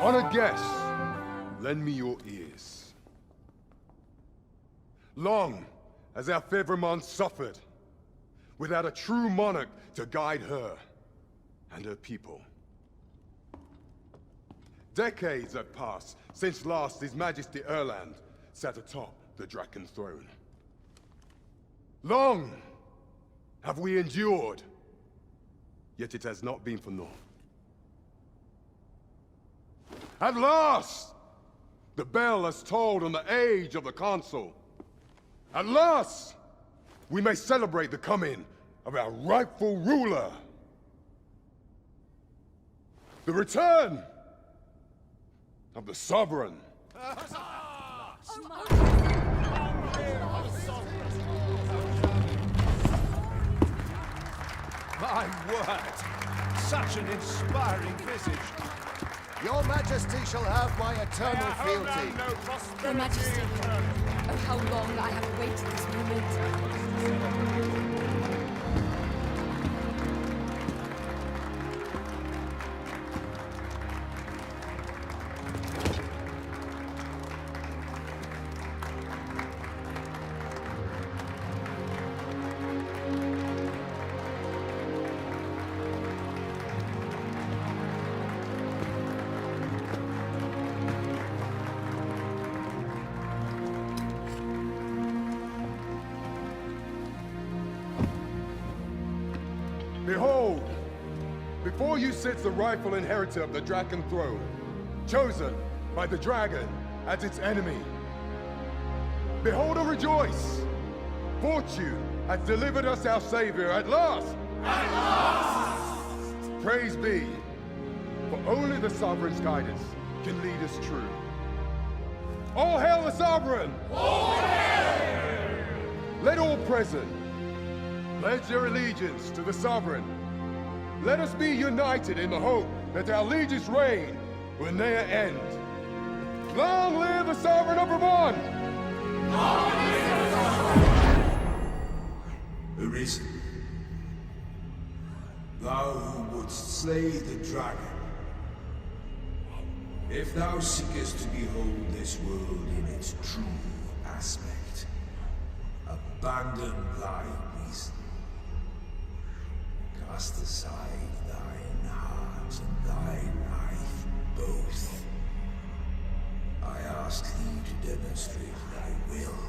On a guess, lend me your ears. Long has our Fevrimon suffered, without a true monarch to guide her and her people. Decades have passed since last His Majesty Erland sat atop the Dragon throne. Long have we endured, yet it has not been for naught. At last, the bell has tolled on the age of the Council. At last, we may celebrate the coming of our rightful ruler. The return of the Sovereign. My word! Such an inspiring visage. Your Majesty shall have my eternal fealty. Your Majesty, oh how long I have awaited this moment. Behold, before you sits the rightful inheritor of the Dragon throne, chosen by the dragon as its enemy. Behold and rejoice! Fortune has delivered us our Savior at last! At last! Praise be, for only the Sovereign's guidance can lead us true. All hail the Sovereign! All hail! Let all present pledge their allegiance to the Sovereign. Let us be united in the hope that our liege's reign will ne'er end. Long live the Sovereign of Vermont! Long live the Sovereign! Arisen, thou who wouldst slay the dragon, if thou seekest to behold this world in its true aspect, abandon thy reason. Cast aside thine heart and thy knife both. I ask thee to demonstrate thy will,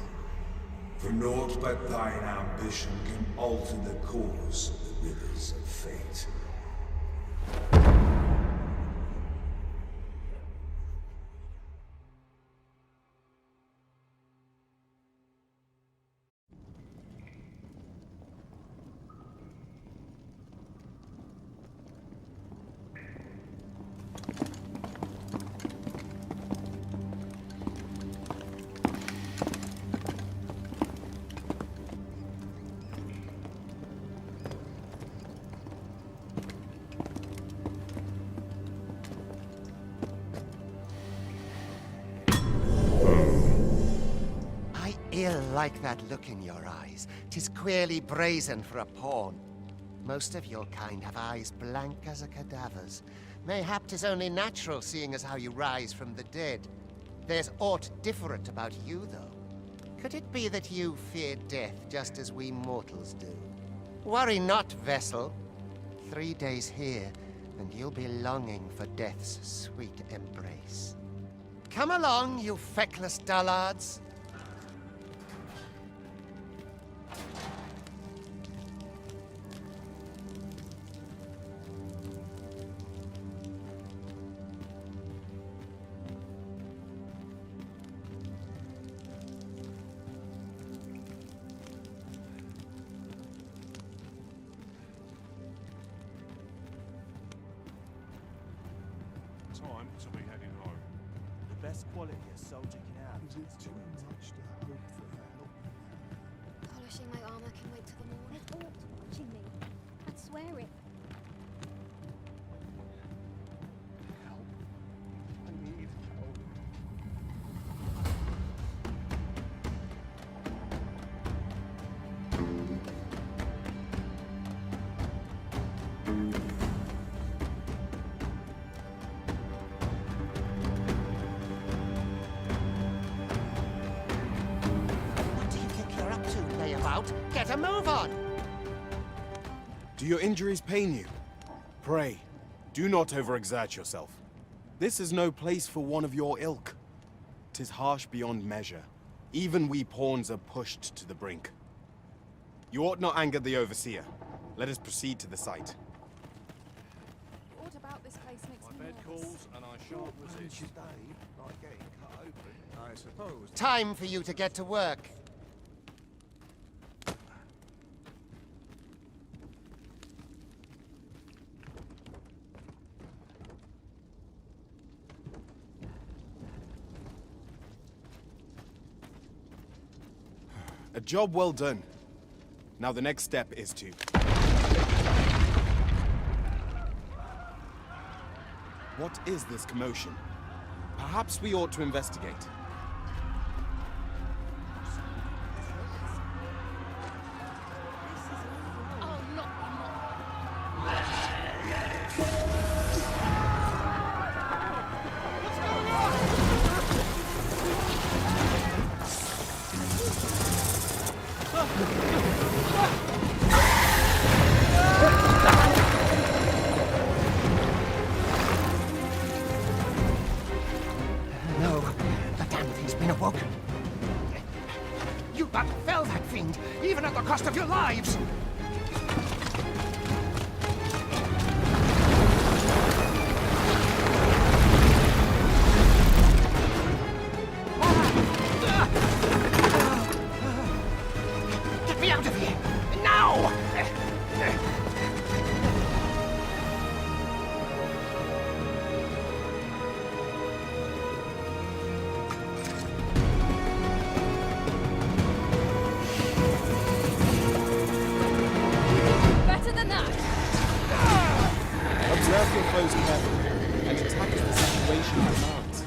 for naught but thine ambition can alter the course of the rivers of fate. Ill like that look in your eyes. 'Tis queerly brazen for a pawn. Most of your kind have eyes blank as a cadaver's. Mayhap 'tis only natural, seeing as how you rise from the dead. There's aught different about you, though. Could it be that you fear death just as we mortals do? Worry not, vessel. 3 days here, and you'll be longing for death's sweet embrace. Come along, you feckless dullards. Time to be heading home. The best quality a soldier can have. Is it too much to hope for help? Polishing my armor can wait till the morning. There's aught watching me. I'd swear it. Help. I need help. get a move on! Do your injuries pain you? Pray, do not overexert yourself. This is no place for one of your ilk. 'Tis harsh beyond measure. Even we pawns are pushed to the brink. You ought not anger the overseer. Let us proceed to the site. What about this place makes My me bed nervous? calls and I shan't resist. Today, like getting cut open. I suppose. Time for you to get to work. A job well done. Now the next step is to... What is this commotion? Perhaps we ought to investigate. Oh, not. No, the damn thing's been awoken. You but fell that fiend, even at the cost of your lives! Get me out of here! Now! Better than that! Observe your foes carefully and attack as the situation demands.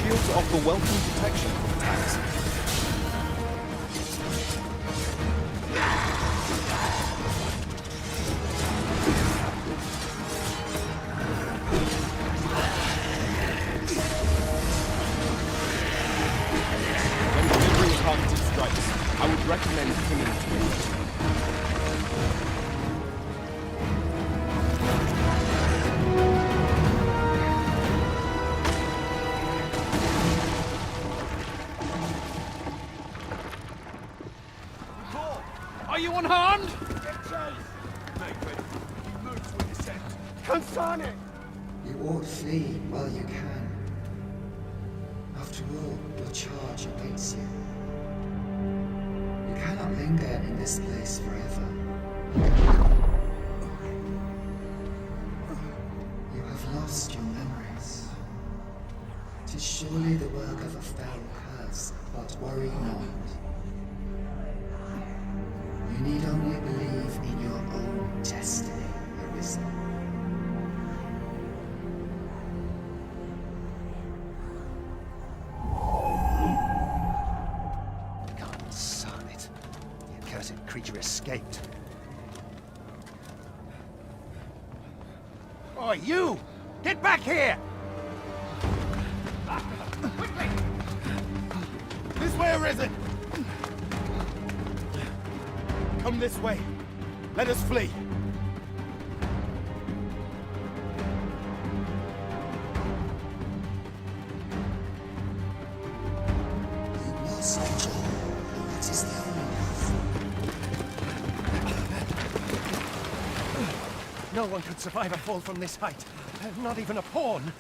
Shields offer welcome protection from attacks. When delivering targeted strikes, I would recommend pinning to it. Are you unharmed? Consane! You ought flee while you can. After all, your charge awaits you. You cannot linger in this place forever. You have lost your memories. 'Tis surely the work of a foul curse, but worry not. You need only believe in your own destiny, Arisen. God, son it. The accursed creature escaped. Oh, you! Get back here! Quickly! This way, Arisen! Come this way. Let us flee. You must, John. It is the only path. No one could survive a fall from this height. Not even a pawn.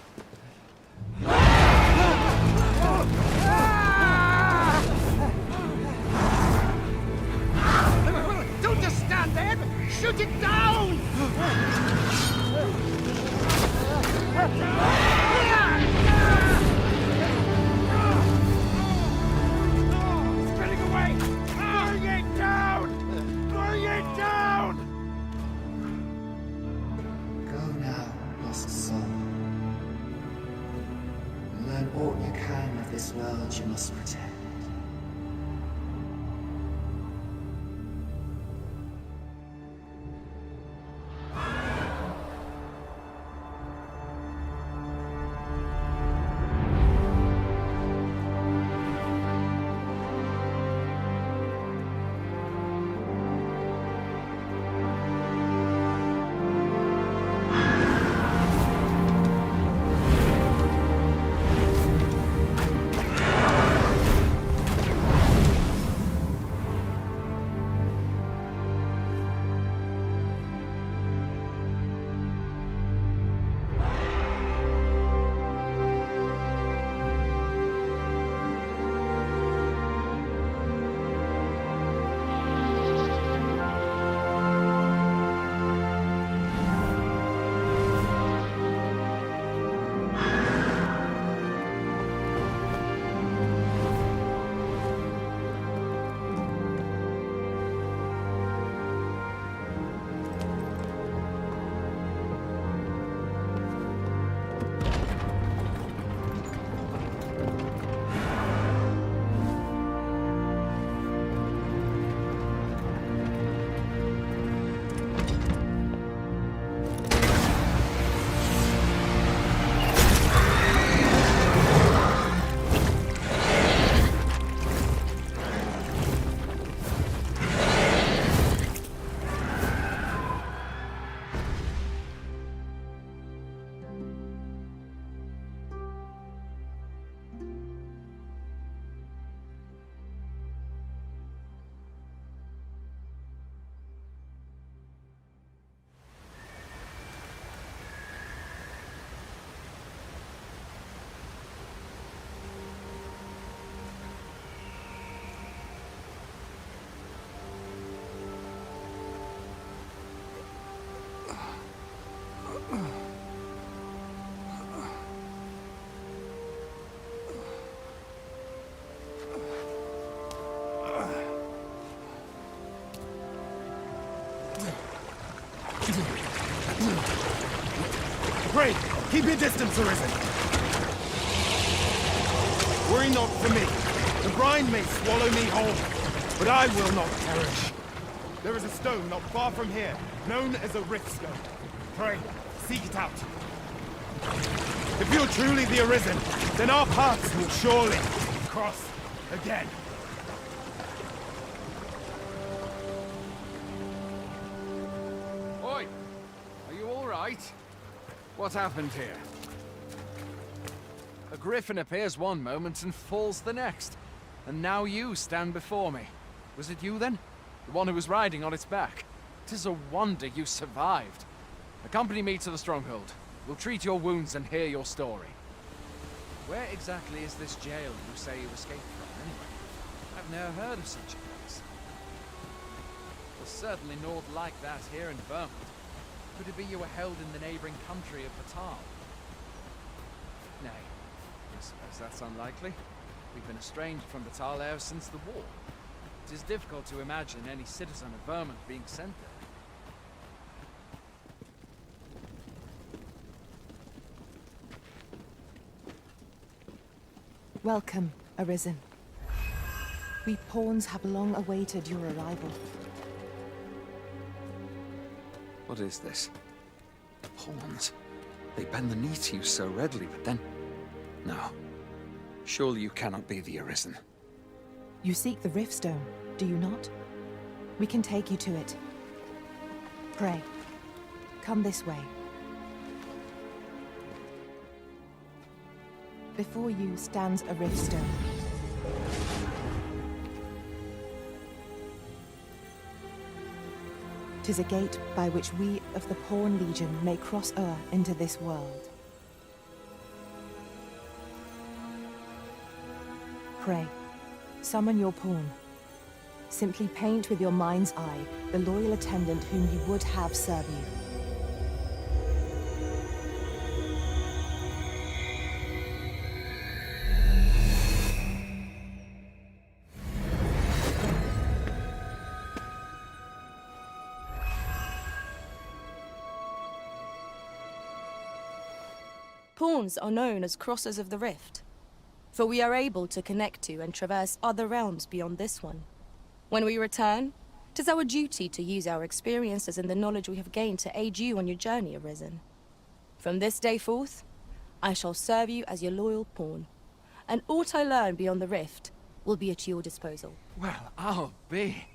Don't just stand there! Shoot it down! It's getting away! Bring it down! Bring it down! Go now, lost soul. Learn all you can of this world you must protect. Pray, keep your distance, Arisen. Worry not for me. The brine may swallow me whole, but I will not perish. There is a stone not far from here, known as a rift stone. Pray, seek it out. If you're truly the Arisen, then our paths will surely cross again. Oi! Are you all right? What happened here? A griffin appears one moment and falls the next. And now you stand before me. Was it you then? The one who was riding on its back? 'Tis a wonder you survived. Accompany me to the stronghold. We'll treat your wounds and hear your story. Where exactly is this jail you say you escaped from, anyway? I've never heard of such a place. There's certainly naught like that here in Vermont. Could it be you were held in the neighboring country of Batal? Nay, I suppose that's unlikely. We've been estranged from Batal ever since the war. It is difficult to imagine any citizen of Vermont being sent there. Welcome, Arisen. We pawns have long awaited your arrival. What is this? Pawns. They bend the knee to you so readily, but then... No. Surely you cannot be the Arisen. You seek the Riftstone, do you not? We can take you to it. Pray, come this way. Before you stands a Riftstone. Tis a gate by which we of the Pawn Legion may cross o'er into this world. Pray, summon your pawn. Simply paint with your mind's eye the loyal attendant whom you would have serve you. Pawns are known as crossers of the rift, for we are able to connect to and traverse other realms beyond this one. When we return, 'tis our duty to use our experiences and the knowledge we have gained to aid you on your journey, Arisen. From this day forth, I shall serve you as your loyal pawn, and aught I learn beyond the rift will be at your disposal. Well, I'll be.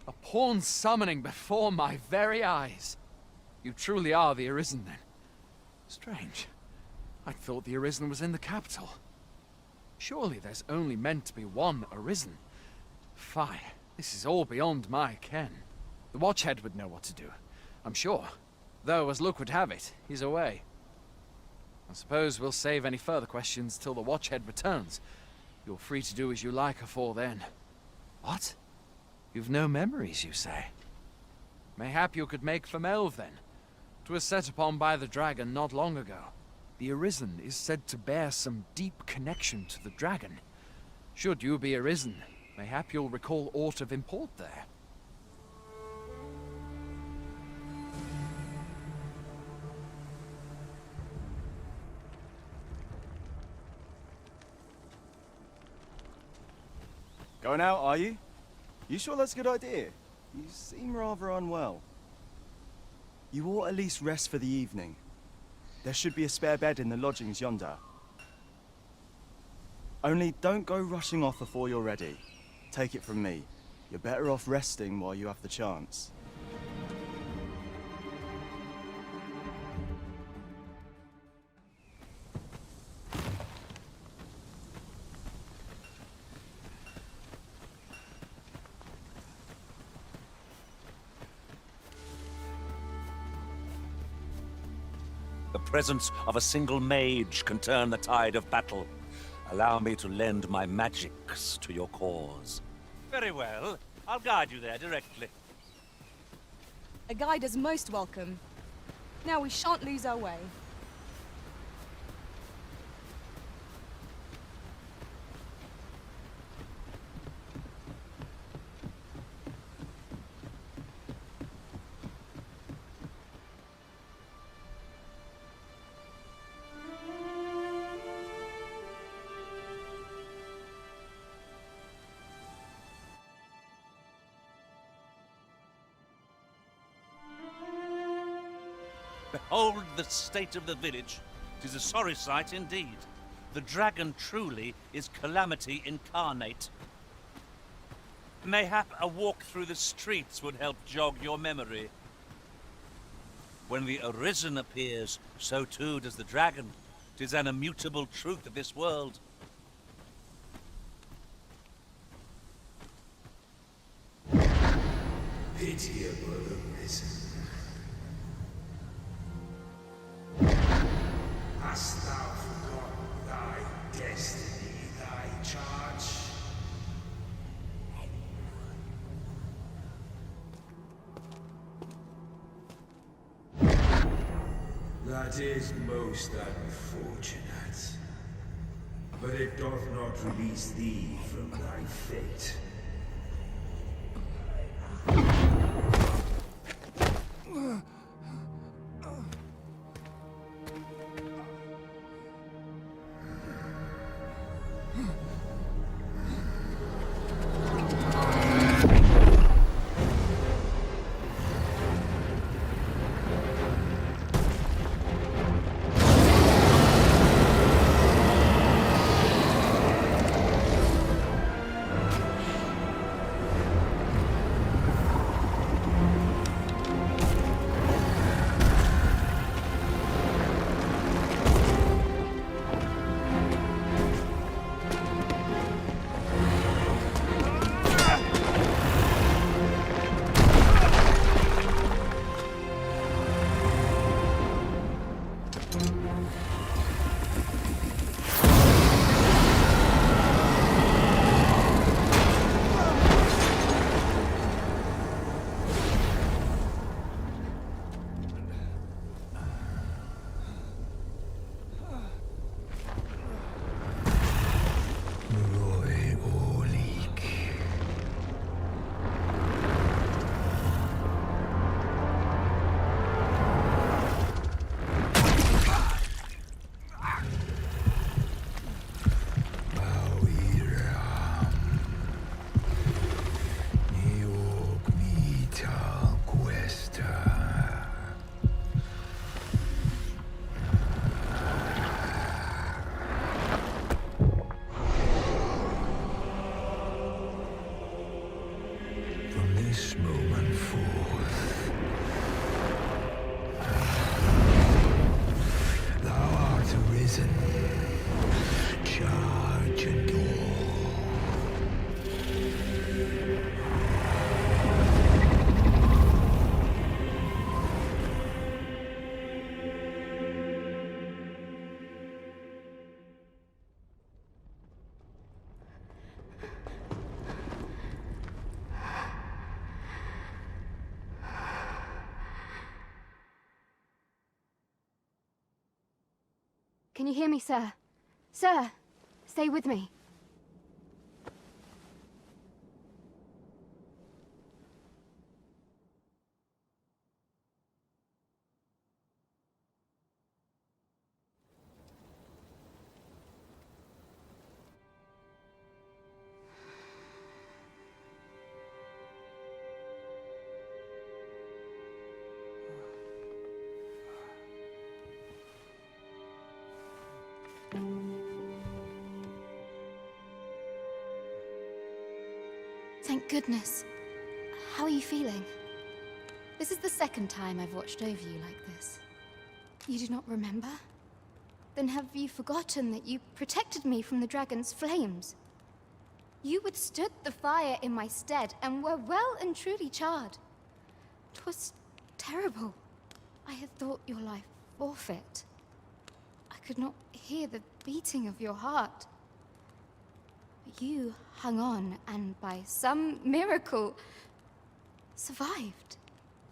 A pawn summoning before my very eyes. You truly are the Arisen, then. Strange. I thought the Arisen was in the capital. Surely there's only meant to be one Arisen. Fie, this is all beyond my ken. The Watchhead would know what to do, I'm sure. Though, as luck would have it, he's away. I suppose we'll save any further questions till the Watchhead returns. You're free to do as you like afore then. What? You've no memories, you say? Mayhap you could make for Melve, then. 'Twas set upon by the dragon not long ago. The Arisen is said to bear some deep connection to the dragon. Should you be Arisen, mayhap you'll recall aught of import there. Going out, are you? You sure that's a good idea? You seem rather unwell. You ought at least rest for the evening. There should be a spare bed in the lodgings yonder. Only don't go rushing off before you're ready. Take it from me. You're better off resting while you have the chance. The presence of a single mage can turn the tide of battle. Allow me to lend my magics to your cause. Very well. I'll guide you there directly. A guide is most welcome. Now we shan't lose our way. Behold the state of the village. 'Tis a sorry sight indeed. The dragon truly is calamity incarnate. Mayhap a walk through the streets would help jog your memory. When the Arisen appears, so too does the dragon. 'Tis an immutable truth of this world. Pitiable Arisen. Hast thou forgotten thy destiny, thy charge? That is most unfortunate. But it doth not release thee from thy fate. This moment forth, thou art arisen. Charge and Can you hear me, sir? Sir, stay with me. Thank goodness. How are you feeling? This is the second time I've watched over you like this. You do not remember? Then have you forgotten that you protected me from the dragon's flames? You withstood the fire in my stead and were well and truly charred. 'Twas terrible. I had thought your life forfeit. I could not hear the beating of your heart. You hung on, and by some miracle, survived.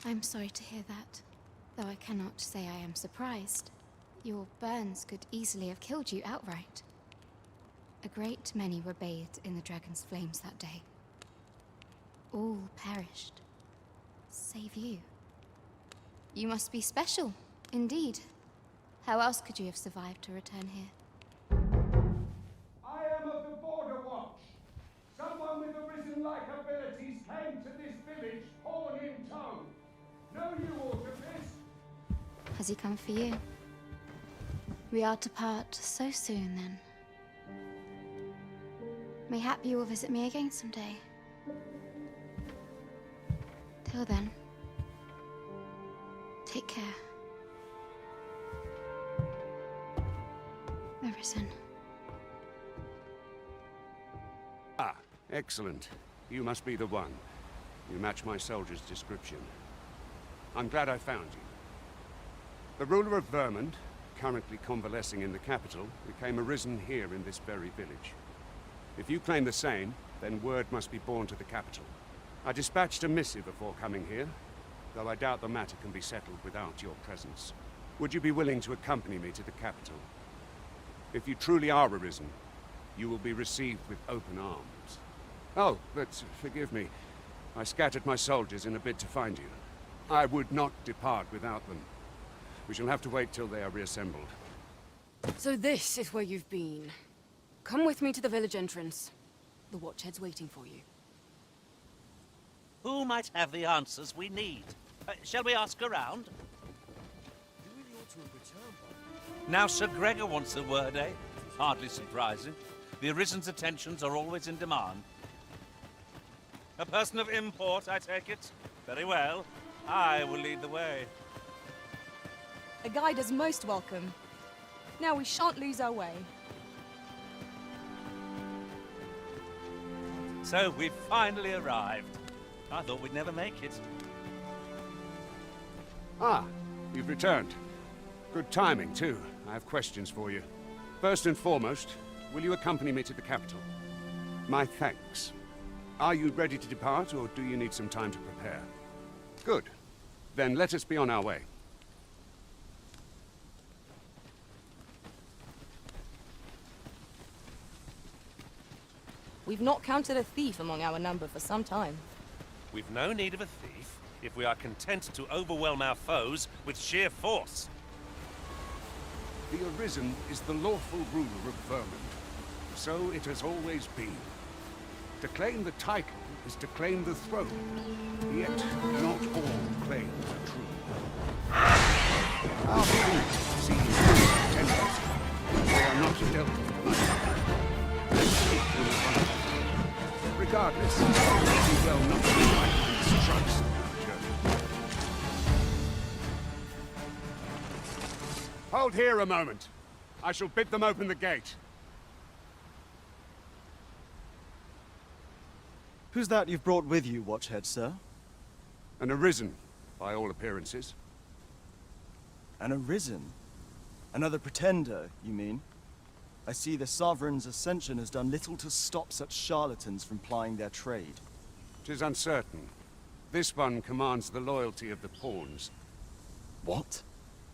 I'm sorry to hear that, though I cannot say I am surprised. Your burns could easily have killed you outright. A great many were bathed in the dragon's flames that day. All perished, save you. You must be special, indeed. How else could you have survived to return here? Someone with Arisen-like abilities came to this village, horn in tow. Know you aught of this? Has he come for you? We are to part so soon, then. Mayhap you will visit me again someday. Till then, take care. Arisen. Ah, excellent. You must be the one. You match my soldier's description. I'm glad I found you. The ruler of Vermund, currently convalescing in the capital, became arisen here in this very village. If you claim the same, then word must be borne to the capital. I dispatched a missive before coming here, though I doubt the matter can be settled without your presence. Would you be willing to accompany me to the capital? If you truly are arisen, you will be received with open arms. Oh, but forgive me. I scattered my soldiers in a bid to find you. I would not depart without them. We shall have to wait till they are reassembled. So this is where you've been. Come with me to the village entrance. The watchhead's waiting for you. Who might have the answers we need? Shall we ask around? Now Sir Gregor wants a word, eh? Hardly surprising. The Arisen's attentions are always in demand. A person of import, I take it? Very well. I will lead the way. A guide is most welcome. Now we shan't lose our way. So we've finally arrived. I thought we'd never make it. Ah, you've returned. Good timing, too. I have questions for you. First and foremost, will you accompany me to the capital? My thanks. Are you ready to depart, or do you need some time to prepare? Good. Then let us be on our way. We've not counted a thief among our number for some time. We've no need of a thief if we are content to overwhelm our foes with sheer force. The Arisen is the lawful ruler of Vermund. So it has always been. To claim the title is to claim the throne. Yet, not all claims are true. Our fools see tenders. They are not dealt with. Regardless, we will not be right in this troublesome journey. Hold here a moment. I shall bid them open the gate. Who's that you've brought with you, Watchhead, sir? An Arisen, by all appearances. An Arisen? Another pretender, you mean? I see the Sovereign's ascension has done little to stop such charlatans from plying their trade. 'Tis uncertain. This one commands the loyalty of the pawns. What?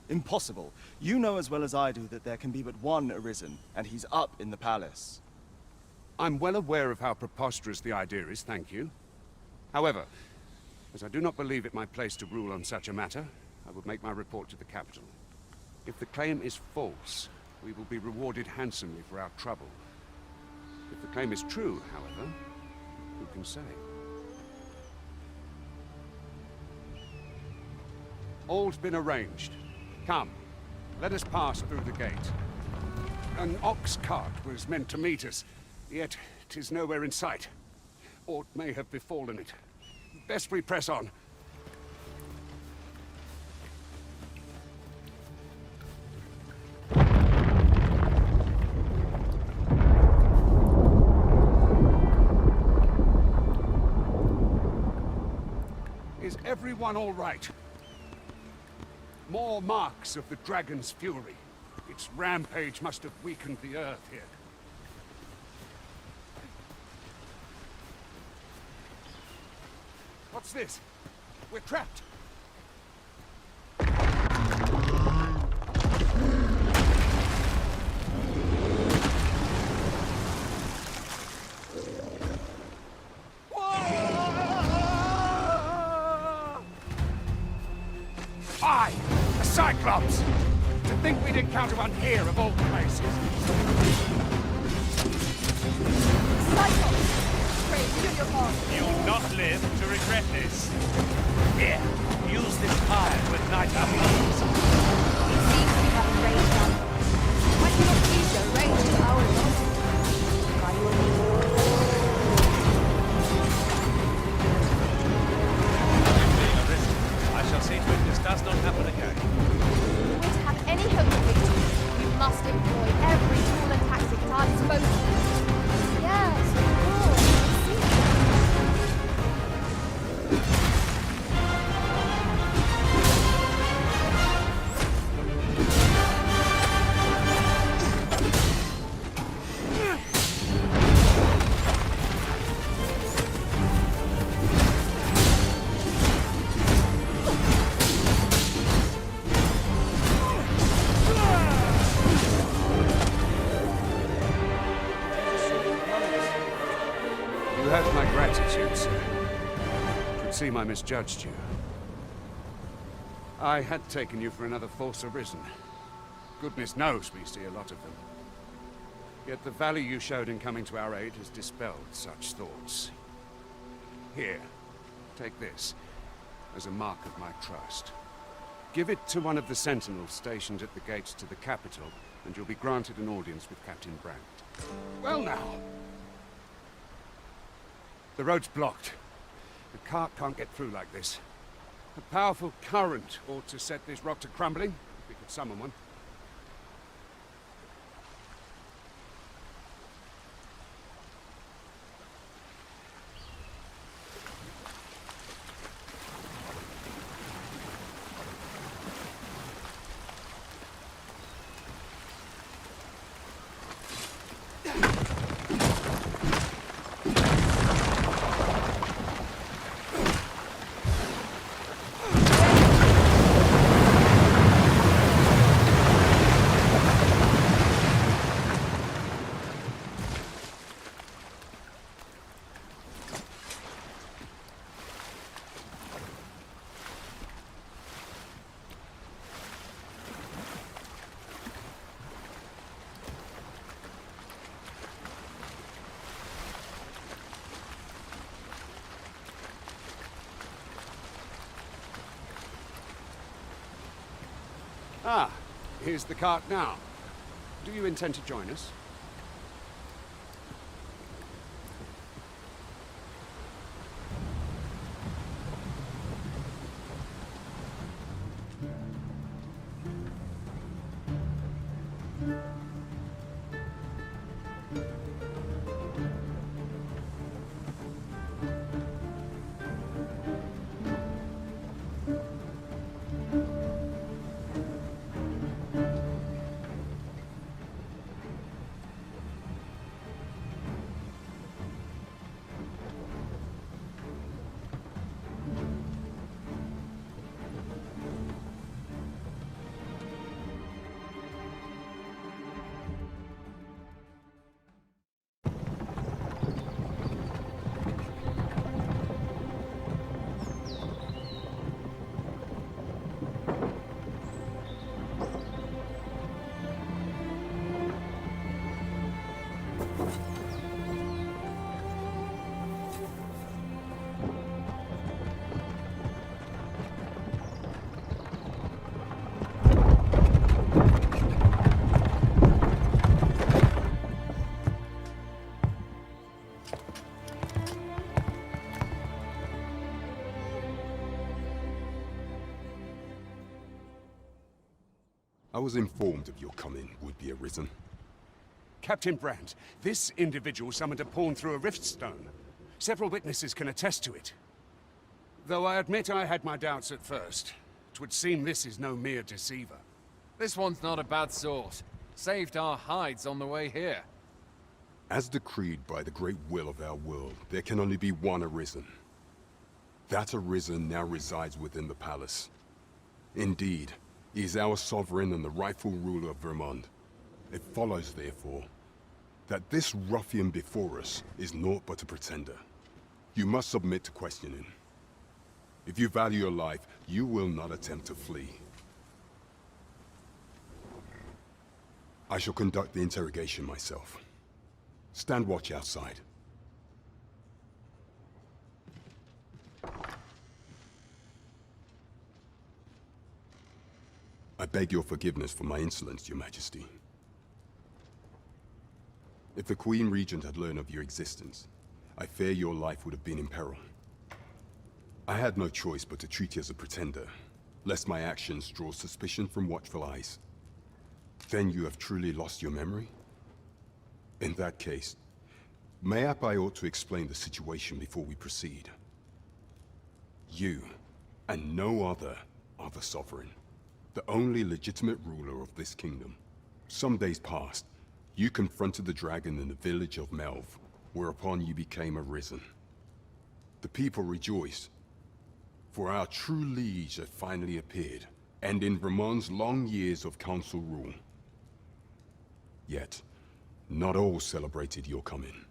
Impossible. You know as well as I do that there can be but one Arisen, and he's up in the palace. I'm well aware of how preposterous the idea is, thank you. However, as I do not believe it my place to rule on such a matter, I will make my report to the capital. If the claim is false, we will be rewarded handsomely for our trouble. If the claim is true, however, who can say? All's been arranged. Come, let us pass through the gate. An ox cart was meant to meet us, yet 'tis nowhere in sight. Aught may have befallen it. Best we press on. Is everyone all right? More marks of the dragon's fury. Its rampage must have weakened the earth here. What's this? We're trapped. Aye! A Cyclops! To think we'd encounter one here of all places. Cyclops! Pray, do your part. You'll not live to regret this. Here, use this fire to ignite our flames. see to it this does not happen again. We're to have any hope of victory, we must employ every tool and tactic at our disposal. Yes, of course. You have my gratitude, sir. Should seem I misjudged you. I had taken you for another false arisen. Goodness knows we see a lot of them. Yet the value you showed in coming to our aid has dispelled such thoughts. Here, take this, as a mark of my trust. Give it to one of the sentinels stationed at the gates to the capital, and you'll be granted an audience with Captain Brandt. Well now! The road's blocked. The cart can't get through like this. A powerful current ought to set this rock to crumbling, if we could summon one. Ah, here's the cart now. Do you intend to join us? I was informed of your coming would be arisen. Captain Brandt, this individual summoned a pawn through a rift stone. Several witnesses can attest to it. Though I admit I had my doubts at first. 'Twould seem this is no mere deceiver. This one's not a bad sort. Saved our hides on the way here. As decreed by the great will of our world, there can only be one arisen. That arisen now resides within the palace. Indeed, he is our sovereign and the rightful ruler of Vermont. It follows, therefore, that this ruffian before us is naught but a pretender. You must submit to questioning. If you value your life, you will not attempt to flee. I shall conduct the interrogation myself. Stand watch outside. I beg your forgiveness for my insolence, Your Majesty. If the Queen Regent had learned of your existence, I fear your life would have been in peril. I had no choice but to treat you as a pretender, lest my actions draw suspicion from watchful eyes. Then you have truly lost your memory? In that case, mayhap I ought to explain the situation before we proceed. You, and no other, are the Sovereign, the only legitimate ruler of this kingdom. Some days past, you confronted the dragon in the village of Melv, whereupon you became arisen. The people rejoiced, for our true liege had finally appeared, ending Ramon's long years of council rule. Yet, not all celebrated your coming.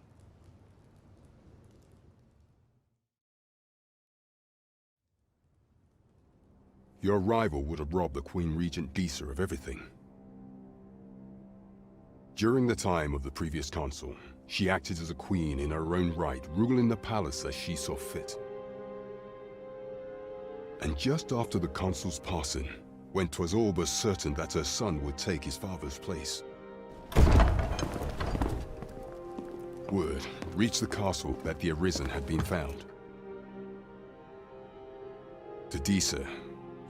Your arrival would have robbed the Queen Regent Disa of everything. During the time of the previous council, she acted as a queen in her own right, ruling the palace as she saw fit. And just after the council's passing, when 'twas all but certain that her son would take his father's place, word reached the castle that the Arisen had been found. To Disa,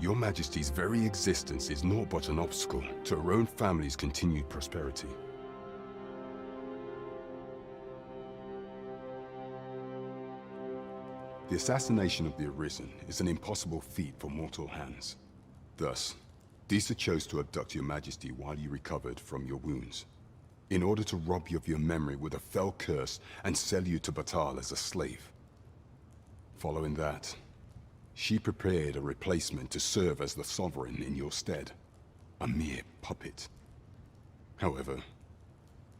your Majesty's very existence is naught but an obstacle to her own family's continued prosperity. The assassination of the Arisen is an impossible feat for mortal hands. Thus, Disa chose to abduct your Majesty while you recovered from your wounds, in order to rob you of your memory with a fell curse and sell you to Batal as a slave. Following that, she prepared a replacement to serve as the Sovereign in your stead, a mere puppet. However,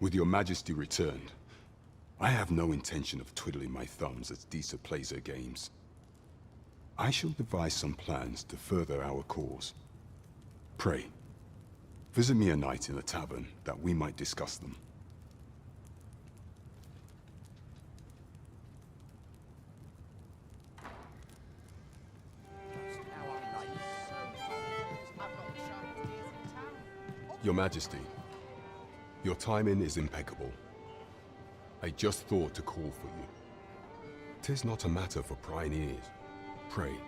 with your Majesty returned, I have no intention of twiddling my thumbs as Disa plays her games. I shall devise some plans to further our cause. Pray, visit me a night in a tavern that we might discuss them. Your Majesty, your timing is impeccable. I just thought to call for you. 'Tis not a matter for prying ears. Pray,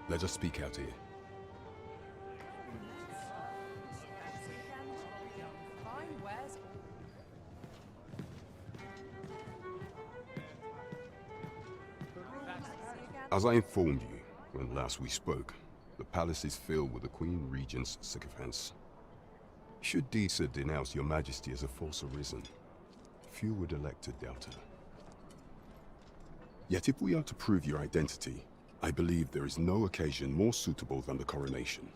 let us speak out here. As I informed you when last we spoke, the palace is filled with the Queen Regent's sycophants. Should Disa denounce your Majesty as a false arisen, few would elect to doubt her. Yet if we are to prove your identity, I believe there is no occasion more suitable than the coronation.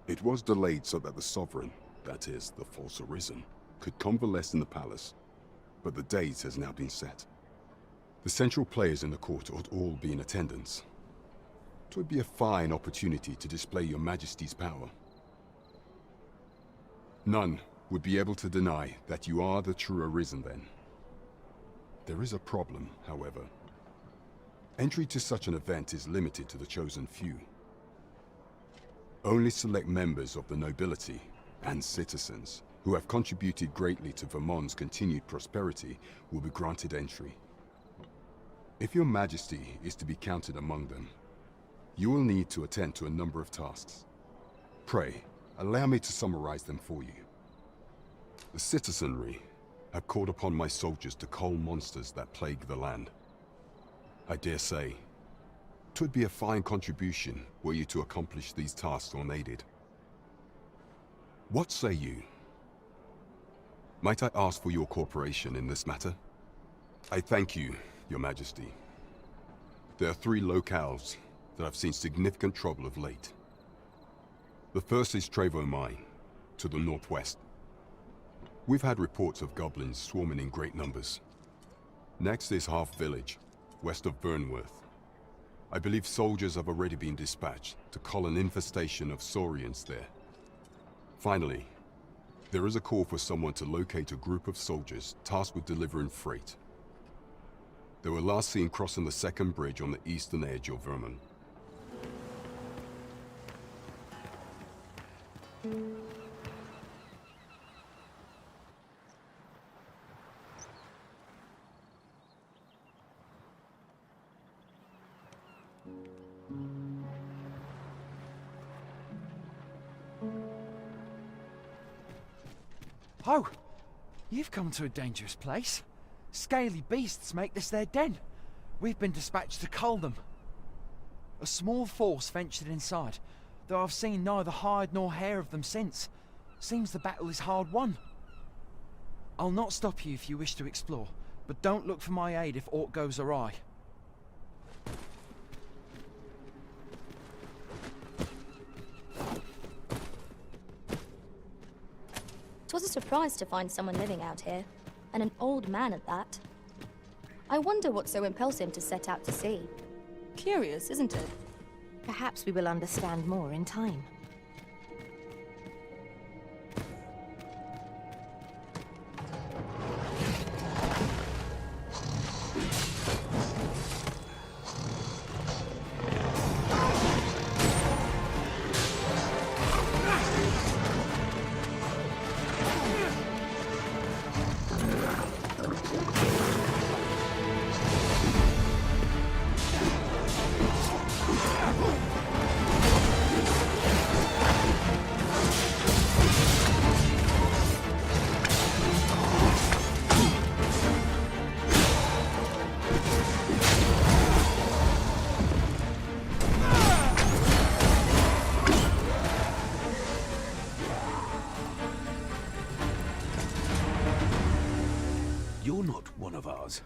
It was delayed so that the Sovereign, that is, the false arisen, could convalesce in the palace, but the date has now been set. The central players in the court ought all be in attendance. 'Twould be a fine opportunity to display your Majesty's power. None would be able to deny that you are the true Arisen then. There is a problem, however. Entry to such an event is limited to the chosen few. Only select members of the nobility and citizens who have contributed greatly to Vermont's continued prosperity will be granted entry. If your Majesty is to be counted among them, you will need to attend to a number of tasks. Pray, allow me to summarize them for you. The citizenry have called upon my soldiers to cull monsters that plague the land. I dare say, 'twould be a fine contribution were you to accomplish these tasks unaided. What say you? Might I ask for your cooperation in this matter? I thank you, Your Majesty. There are 3 locales that have seen significant trouble of late. The first is Trevo Mine, to the northwest. We've had reports of goblins swarming in great numbers. Next is Half Village, west of Burnworth. I believe soldiers have already been dispatched to cull an infestation of saurians there. Finally, there is a call for someone to locate a group of soldiers tasked with delivering freight. They were last seen crossing the second bridge on the eastern edge of Vermont. Oh, you've come to a dangerous place. Scaly beasts make this their den. We've been dispatched to cull them. A small force ventured inside, though I've seen neither hide nor hair of them since. Seems the battle is hard won. I'll not stop you if you wish to explore, but don't look for my aid if aught goes awry. 'Twas a surprise to find someone living out here, and an old man at that. I wonder what so impels him to set out to sea. Curious, isn't it? Perhaps we will understand more in time. You're not one of ours.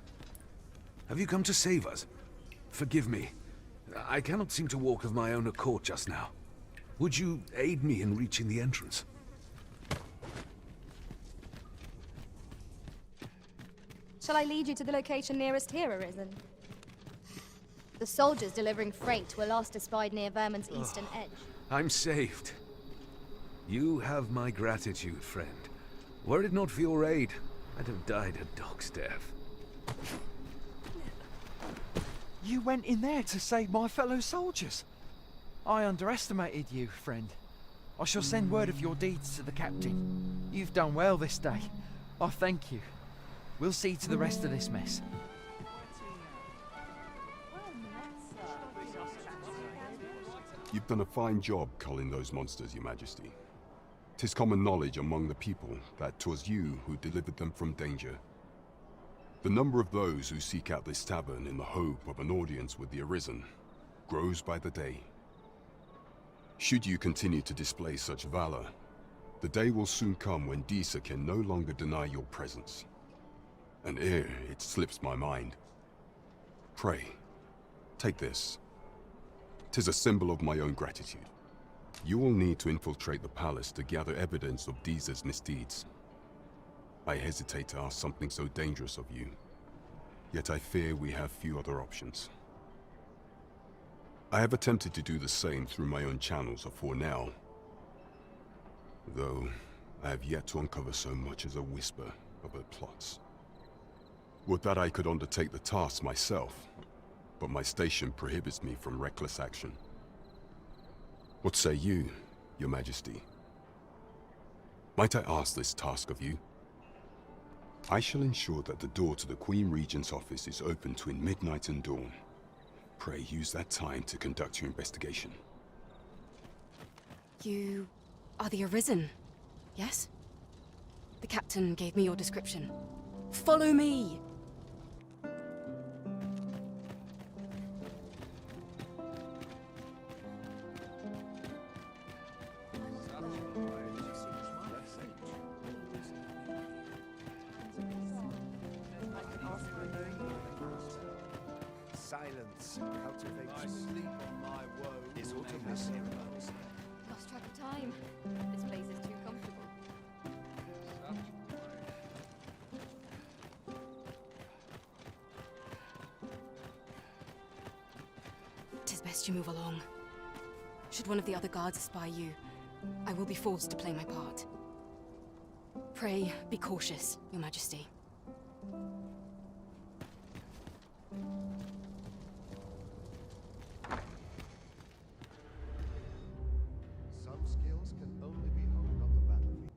Have you come to save us? Forgive me. I cannot seem to walk of my own accord just now. Would you aid me in reaching the entrance? Shall I lead you to the location nearest here, Arisen? The soldiers delivering freight were last espied near Vermin's eastern edge. I'm saved. You have my gratitude, friend. Were it not for your aid, I'd have died a dog's death. You went in there to save my fellow soldiers. I underestimated you, friend. I shall send word of your deeds to the captain. You've done well this day. I thank you. We'll see to the rest of this mess. You've done a fine job culling those monsters, Your Majesty. 'Tis common knowledge among the people that 'twas you who delivered them from danger. The number of those who seek out this tavern in the hope of an audience with the Arisen grows by the day. Should you continue to display such valor, the day will soon come when Disa can no longer deny your presence. And ere it slips my mind, pray, take this. 'Tis a symbol of my own gratitude. You will need to infiltrate the palace to gather evidence of Disa's misdeeds. I hesitate to ask something so dangerous of you, yet I fear we have few other options. I have attempted to do the same through my own channels afore now, though I have yet to uncover so much as a whisper of her plots. Would that I could undertake the task myself, but my station prohibits me from reckless action. What say you, Your Majesty? Might I ask this task of you? I shall ensure that the door to the Queen Regent's office is open between midnight and dawn. Pray use that time to conduct your investigation. You are the Arisen, yes? The captain gave me your description. Follow me! Silence cultivates sleep on my woe. Is autumn heroes. Lost track of time. This place is too comfortable. Tis best you move along. Should one of the other guards espy you, I will be forced to play my part. Pray, be cautious, Your Majesty. Some skills can only be honed on the battlefield.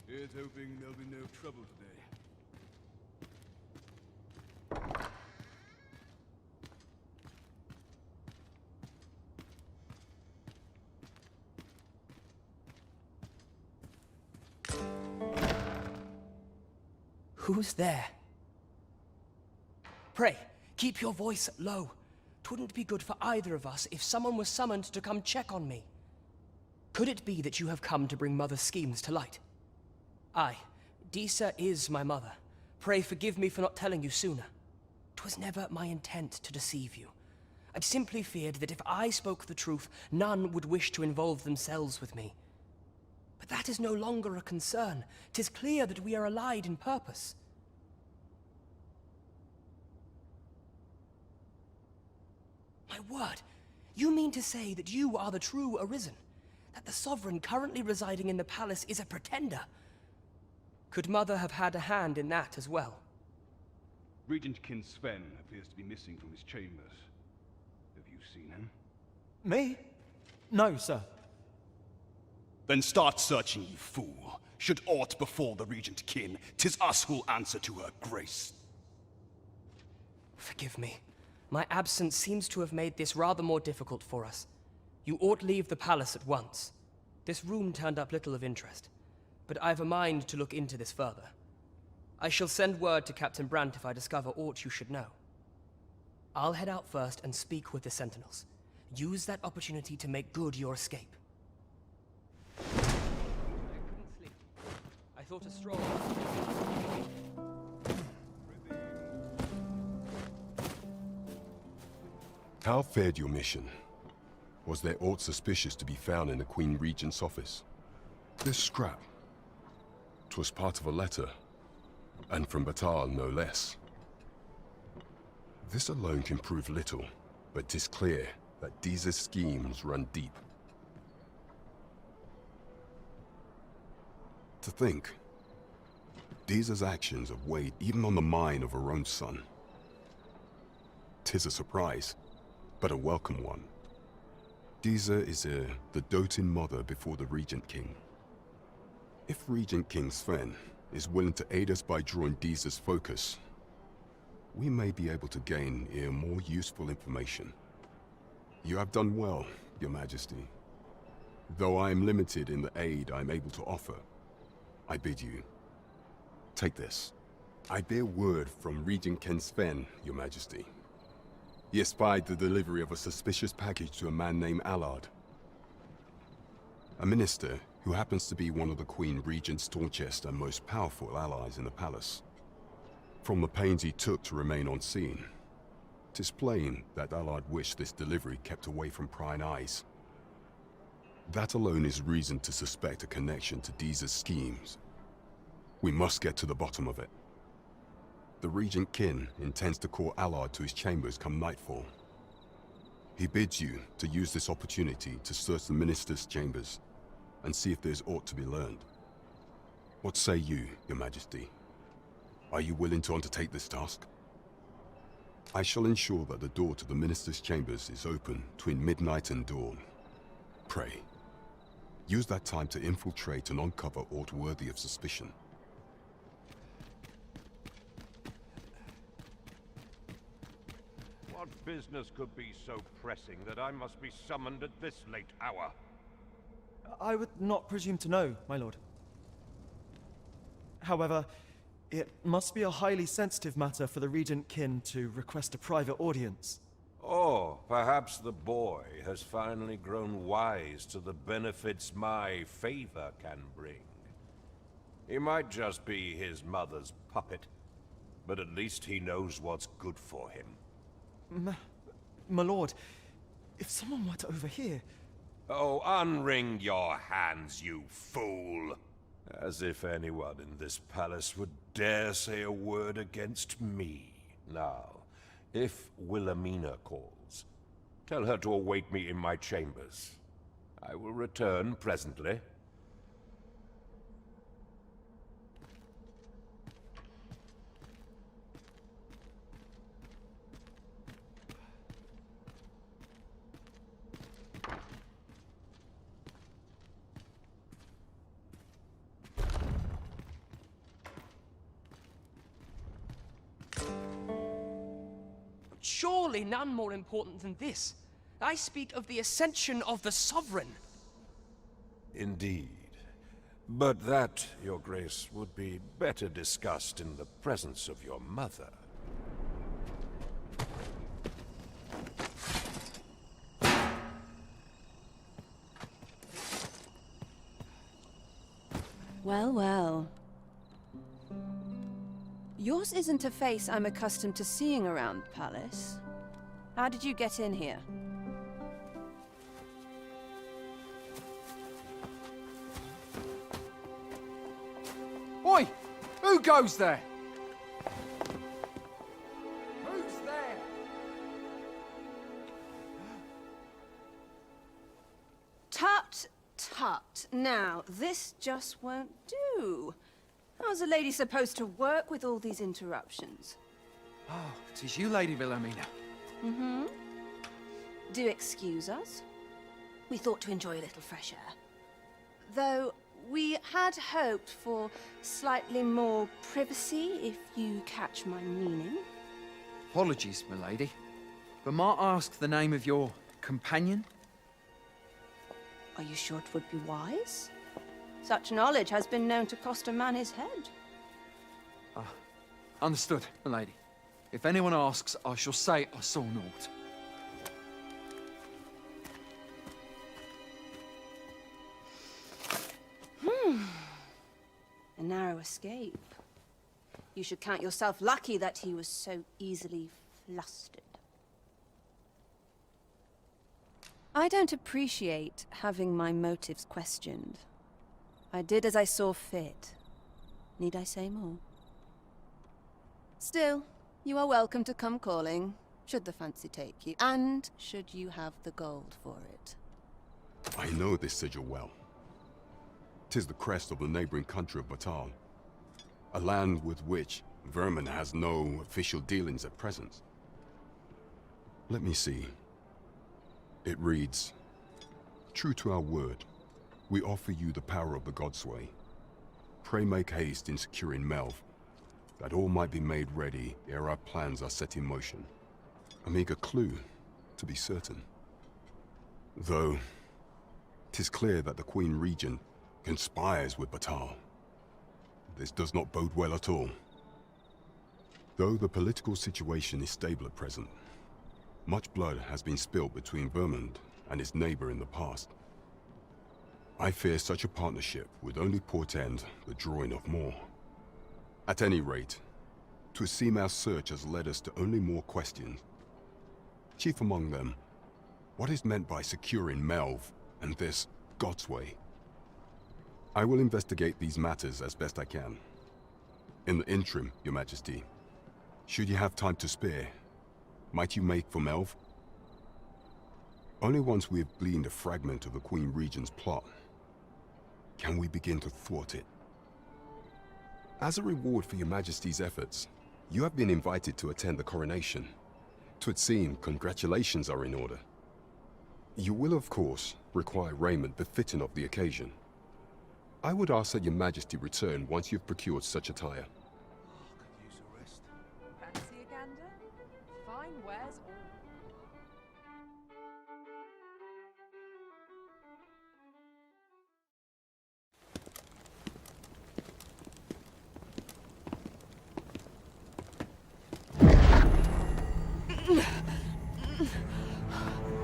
Here's hoping there'll be no trouble today. Who's there? Pray, keep your voice low. 'Twouldn't be good for either of us if someone was summoned to come check on me. Could it be that you have come to bring Mother's schemes to light? Aye, Disa is my mother. Pray forgive me for not telling you sooner. 'Twas never my intent to deceive you. I simply feared that if I spoke the truth, none would wish to involve themselves with me. But that is no longer a concern. 'Tis clear that we are allied in purpose. My word, you mean to say that you are the true Arisen? That the Sovereign currently residing in the palace is a pretender? Could Mother have had a hand in that as well? Regent King Sven appears to be missing from his chambers. Have you seen him? Me? No, sir. Then start searching, you fool. Should aught befall the Regent Kin, 'tis us who'll answer to her grace. Forgive me. My absence seems to have made this rather more difficult for us. You ought leave the palace at once. This room turned up little of interest, but I've a mind to look into this further. I shall send word to Captain Brandt if I discover aught you should know. I'll head out first and speak with the Sentinels. Use that opportunity to make good your escape. I couldn't sleep. I thought a stroll... How fared your mission? Was there aught suspicious to be found in the Queen Regent's office? This scrap. 'Twas part of a letter, and from Batal no less. This alone can prove little, but 'tis clear that Disa's schemes run deep. To think, Disa's actions have weighed even on the mind of her own son. 'Tis a surprise, but a welcome one. Disa is the doting mother before the Regent King. If Regent King Sven is willing to aid us by drawing Disa's focus, we may be able to gain more useful information. You have done well, Your Majesty. Though I am limited in the aid I am able to offer, I bid you, take this. I bear word from Regent King Sven, Your Majesty. He espied the delivery of a suspicious package to a man named Allard, a minister who happens to be one of the Queen Regent's staunchest and most powerful allies in the palace. From the pains he took to remain on scene, 'tis plain that Allard wished this delivery kept away from prying eyes. That alone is reason to suspect a connection to Disa's schemes. We must get to the bottom of it. The Regent Kin intends to call Allard to his chambers come nightfall. He bids you to use this opportunity to search the minister's chambers and see if there's aught to be learned. What say you, Your Majesty? Are you willing to undertake this task? I shall ensure that the door to the minister's chambers is open between midnight and dawn. Pray, use that time to infiltrate and uncover aught worthy of suspicion. What business could be so pressing that I must be summoned at this late hour? I would not presume to know, my lord. However, it must be a highly sensitive matter for the Regent Kin to request a private audience. Or perhaps the boy has finally grown wise to the benefits my favor can bring. He might just be his mother's puppet, but at least he knows what's good for him. My lord, if someone were to overhear... Oh, unwring your hands, you fool! As if anyone in this palace would dare say a word against me. Now, if Wilhelmina calls, tell her to await me in my chambers. I will return presently. Surely none more important than this. I speak of the ascension of the Sovereign. Indeed. But that, Your Grace, would be better discussed in the presence of your mother. Well, well. Yours isn't a face I'm accustomed to seeing around the palace. How did you get in here? Oi! Who goes there? Who's there? Tut, tut. Now, this just won't do. How's a lady supposed to work with all these interruptions? Oh, it is you, Lady Wilhelmina. Mm-hmm. Do excuse us. We thought to enjoy a little fresh air. Though, we had hoped for slightly more privacy, if you catch my meaning. Apologies, milady. But might I ask the name of your companion? Are you sure it would be wise? Such knowledge has been known to cost a man his head. Understood, milady. If anyone asks, I shall say I saw naught. A narrow escape. You should count yourself lucky that he was so easily flustered. I don't appreciate having my motives questioned. I did as I saw fit. Need I say more? Still, you are welcome to come calling, should the fancy take you, and should you have the gold for it. I know this sigil well. 'Tis the crest of the neighboring country of Batal, a land with which Vermin has no official dealings at present. Let me see. It reads, "True to our word, we offer you the power of the Godsway. Pray make haste in securing Melv, that all might be made ready ere our plans are set in motion." A meager clue, to be certain. Though, 'tis clear that the Queen Regent conspires with Batal. This does not bode well at all. Though the political situation is stable at present, much blood has been spilled between Vermund and its neighbor in the past. I fear such a partnership would only portend the drawing of more. At any rate, 'twould seem our search has led us to only more questions. Chief among them, what is meant by securing Melv and this Godsway? I will investigate these matters as best I can. In the interim, Your Majesty, should you have time to spare, might you make for Melv? Only once we have gleaned a fragment of the Queen Regent's plot can we begin to thwart it. As a reward for Your Majesty's efforts, you have been invited to attend the coronation. 'Twould seem congratulations are in order. You will, of course, require raiment befitting of the occasion. I would ask that Your Majesty return once you've procured such attire. Fancy a gander? Fine wares all.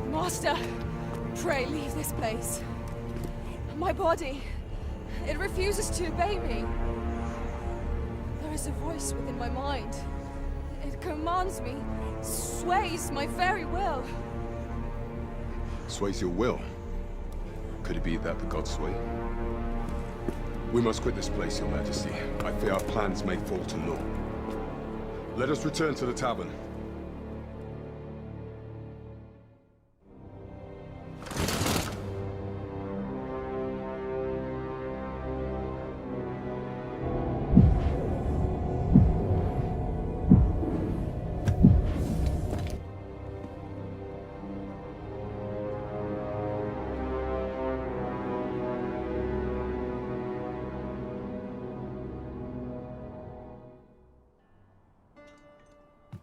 Master, pray leave this place. My body, it refuses to obey me. There is a voice within my mind. It commands me, sways my very will. Sways your will? Could it be that the gods sway? We must quit this place, Your Majesty. I fear our plans may fall to naught. Let us return to the tavern.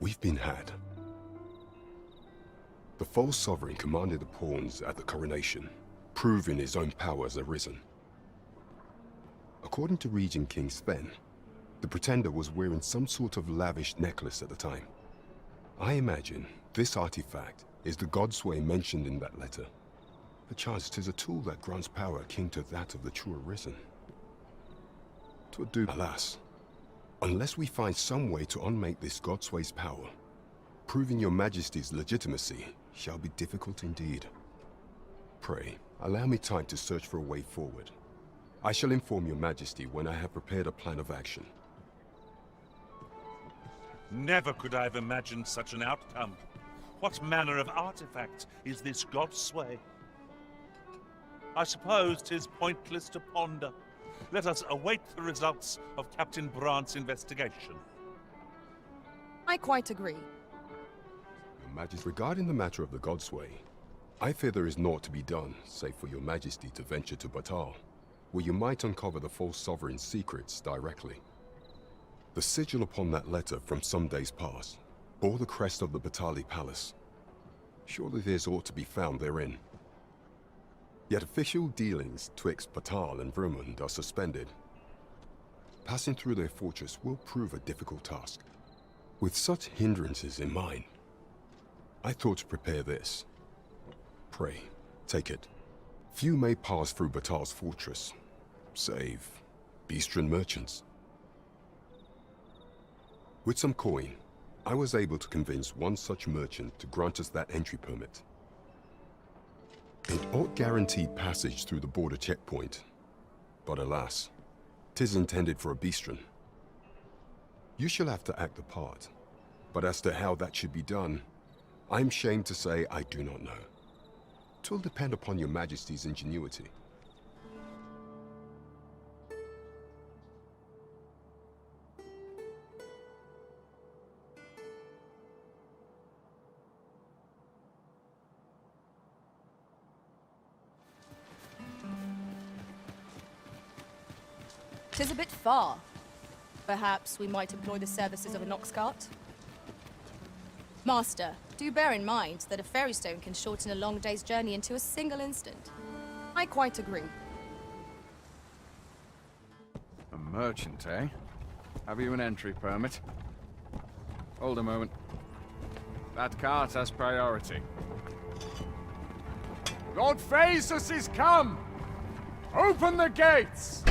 We've been had. The false sovereign commanded the pawns at the coronation, proving his own power has arisen. According to Regent King Sven, the Pretender was wearing some sort of lavish necklace at the time. I imagine this artifact is the Godsway mentioned in that letter. Perchance 'tis a tool that grants power akin to that of the true Arisen. 'Twould do, alas, unless we find some way to unmake this Godsway's power. Proving your Majesty's legitimacy shall be difficult indeed. Pray, allow me time to search for a way forward. I shall inform your Majesty when I have prepared a plan of action. Never could I have imagined such an outcome. What manner of artifact is this Godsway? I suppose 'tis pointless to ponder. Let us await the results of Captain Brandt's investigation. I quite agree. Your Majesty, regarding the matter of the Godsway, I fear there is naught to be done, save for your Majesty to venture to Batal, where you might uncover the false sovereign's secrets directly. The sigil upon that letter from some days past bore the crest of the Batali Palace. Surely there's aught to be found therein. Yet official dealings twixt Batal and Vermund are suspended. Passing through their fortress will prove a difficult task. With such hindrances in mind, I thought to prepare this. Pray, take it. Few may pass through Batal's fortress, save Beastren merchants. With some coin, I was able to convince one such merchant to grant us that entry permit. It ought guaranteed passage through the border checkpoint, but alas, 'tis intended for a Beastren. You shall have to act the part, but as to how that should be done, I'm ashamed to say I do not know. 'Twill depend upon your Majesty's ingenuity. Tis a bit far. Perhaps we might employ the services of an ox cart? Master, do bear in mind that a fairy stone can shorten a long day's journey into a single instant. I quite agree. A merchant, eh? Have you an entry permit? Hold a moment. That cart has priority. Lord Phaesus is come! Open the gates!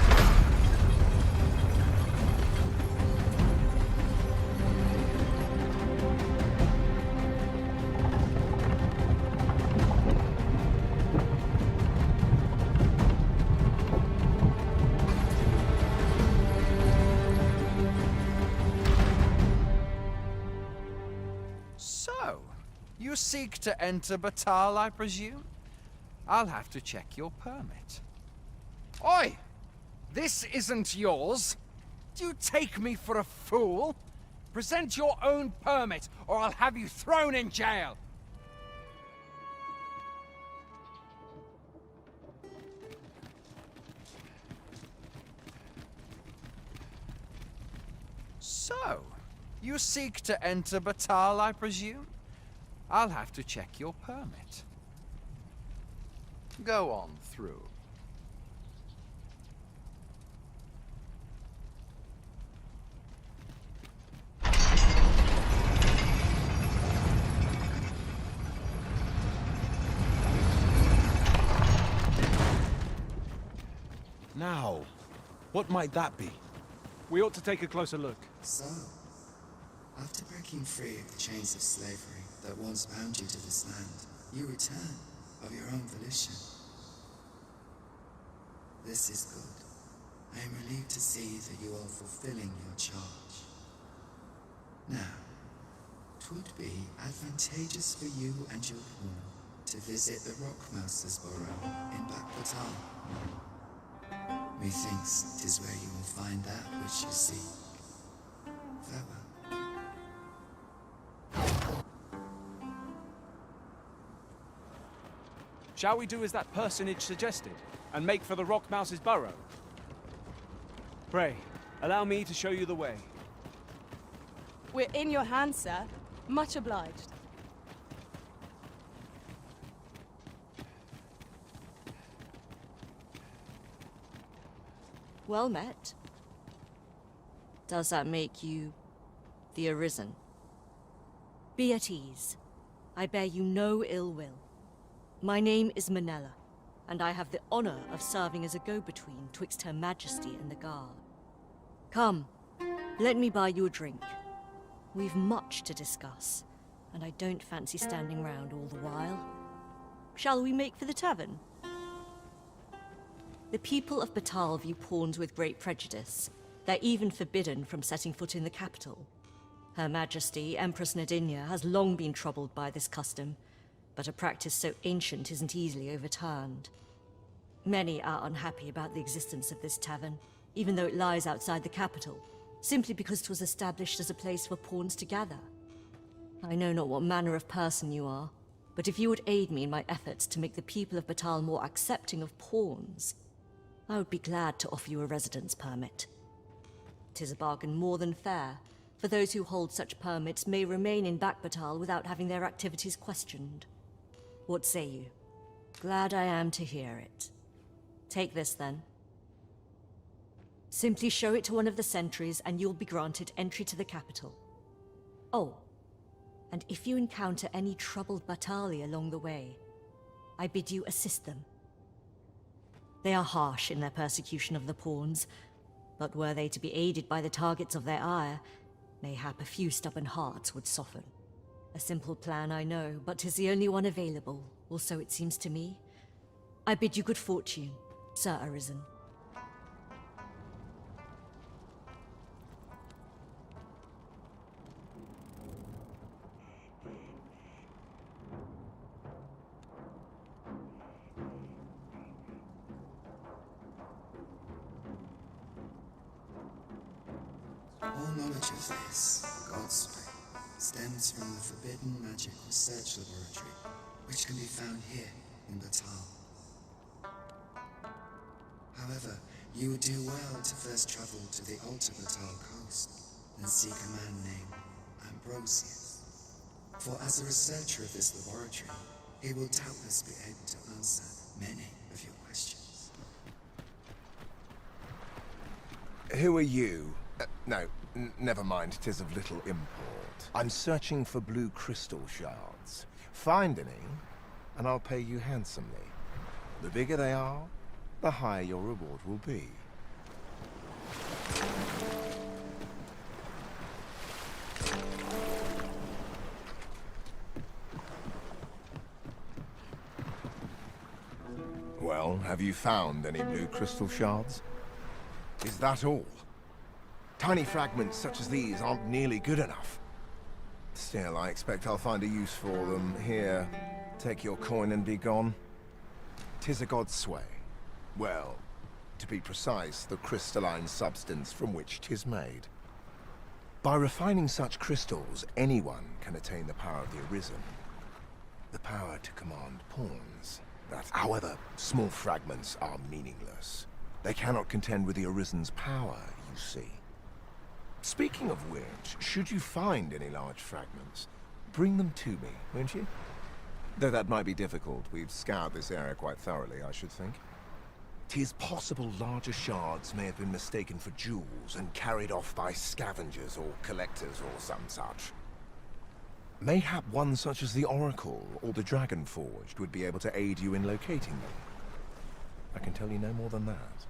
You seek to enter Batal, I presume? I'll have to check your permit. Oi! This isn't yours. Do you take me for a fool? Present your own permit, or I'll have you thrown in jail! So, you seek to enter Batal, I presume? I'll have to check your permit. Go on through. Now, what might that be? We ought to take a closer look. So, after breaking free of the chains of slavery that once bound you to this land, you return of your own volition. This is good. I am relieved to see that you are fulfilling your charge. Now, 'twould be advantageous for you and your pawn to visit the Rockmouse's burrow in Backwater. Methinks 'tis where you will find that which you seek. Farewell. Shall we do as that personage suggested, and make for the Rockmouse's burrow? Pray, allow me to show you the way. We're in your hands, sir. Much obliged. Well met. Does that make you the Arisen? Be at ease. I bear you no ill will. My name is Manella, and I have the honor of serving as a go-between twixt Her Majesty and the Guard. Come, let me buy you a drink. We've much to discuss, and I don't fancy standing round all the while. Shall we make for the tavern? The people of Batal view pawns with great prejudice. They're even forbidden from setting foot in the capital. Her Majesty, Empress Nadinia, has long been troubled by this custom, but a practice so ancient isn't easily overturned. Many are unhappy about the existence of this tavern, even though it lies outside the capital, simply because it was established as a place for pawns to gather. I know not what manner of person you are, but if you would aid me in my efforts to make the people of Batal more accepting of pawns, I would be glad to offer you a residence permit. 'Tis a bargain more than fair, for those who hold such permits may remain in Batal without having their activities questioned. What say you? Glad I am to hear it. Take this, then. Simply show it to one of the sentries, and you'll be granted entry to the capital. Oh, and if you encounter any troubled Batali along the way, I bid you assist them. They are harsh in their persecution of the pawns, but were they to be aided by the targets of their ire, mayhap a few stubborn hearts would soften. A simple plan, I know, but 'tis the only one available, or so it seems to me. I bid you good fortune, Sir Arisen. All knowledge of this, God's way, stems from the forbidden magic research laboratory, which can be found here in Batal. However, you would do well to first travel to the Alta Batal coast and seek a man named Ambrosius. For as a researcher of this laboratory, he will doubtless be able to answer many of your questions. Who are you? No, never mind, 'tis of little import. I'm searching for blue crystal shards. Find any, and I'll pay you handsomely. The bigger they are, the higher your reward will be. Well, have you found any blue crystal shards? Is that all? Tiny fragments such as these aren't nearly good enough. Still, I expect I'll find a use for them. Here, take your coin and be gone. 'Tis a god's sway. Well, to be precise, the crystalline substance from which 'tis made. By refining such crystals, anyone can attain the power of the Arisen. The power to command pawns. However, small fragments are meaningless. They cannot contend with the Arisen's power, you see. Speaking of which, should you find any large fragments, bring them to me, won't you? Though that might be difficult. We've scoured this area quite thoroughly, I should think. 'Tis possible larger shards may have been mistaken for jewels and carried off by scavengers or collectors or some such. Mayhap one such as the Oracle or the Dragon Forged would be able to aid you in locating them. I can tell you no more than that.